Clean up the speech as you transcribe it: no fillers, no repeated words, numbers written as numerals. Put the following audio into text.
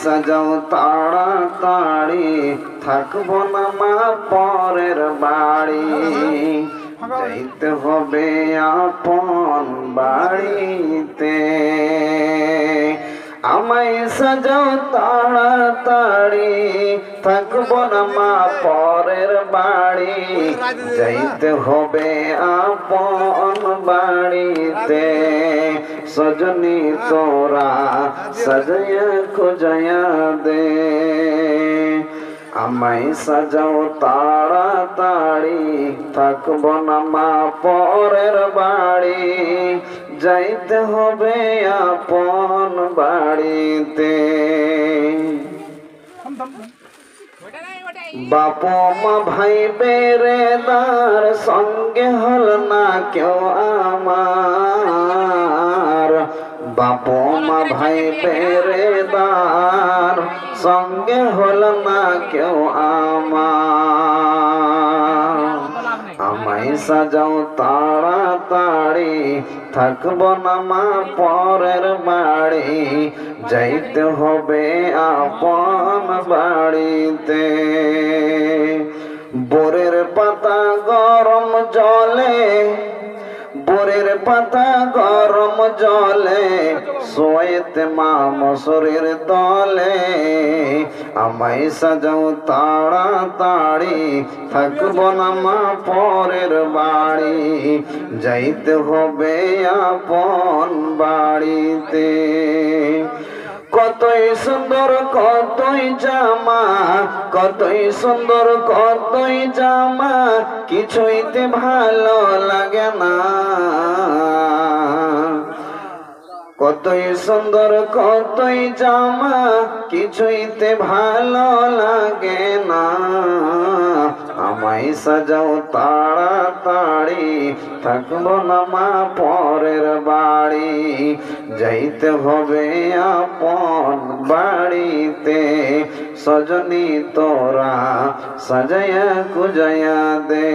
সাজাও তাড়াতাড়ি, থাকবো না মা পরের বাড়ি, যাইতে হবে আপন বাড়িতে। আমায় সাজাও তাড়াতাড়ি, থাকবো না মা পরের বাড়ি, যাইতে হবে আপন বাড়িতে। সজনী তোরা সাজায়া খুঁজায়া দে, আমায় সাজাও তাড়াতাড়ি, থাকবো না মা পরের বাড়ি, যাইতে হবে আপন বাড়িতে। বাপ মা ভাই বেরেদার, সঙ্গে হল না কেউ আমার। বাপ মা ভাই বেরেদার, সঙ্গে হল না কেউ আমার। আমায় সাজাও তাড়াতাড়ি, থাকবো না মা পরের বাড়ি, যাইতে হবে আপন বাড়িতে। বোরের পাতা গরম জলে, বোরের পাতা গরম জলে, শোয়েতে মা মশারির তলে। আমায় সাজাও তাড়াতাড়ি, থাকবো না মা পরের বাড়ি, যাইতে হবে আপন বাড়িতে। কতই সুন্দর কতই জামা, কতই সুন্দর কতই জামা, কিছুইতে ভালো লাগে না। কতই সুন্দর কতই জামা, কিছুইতে ভালো লাগে না। আমায় সাজাও তাড়াতাড়ি, থাকবো না মা পরের বাড়ি, যাইতে হবে আপন বাড়িতে। সজনী তোরা সাজায়া খুঁজায়া দে।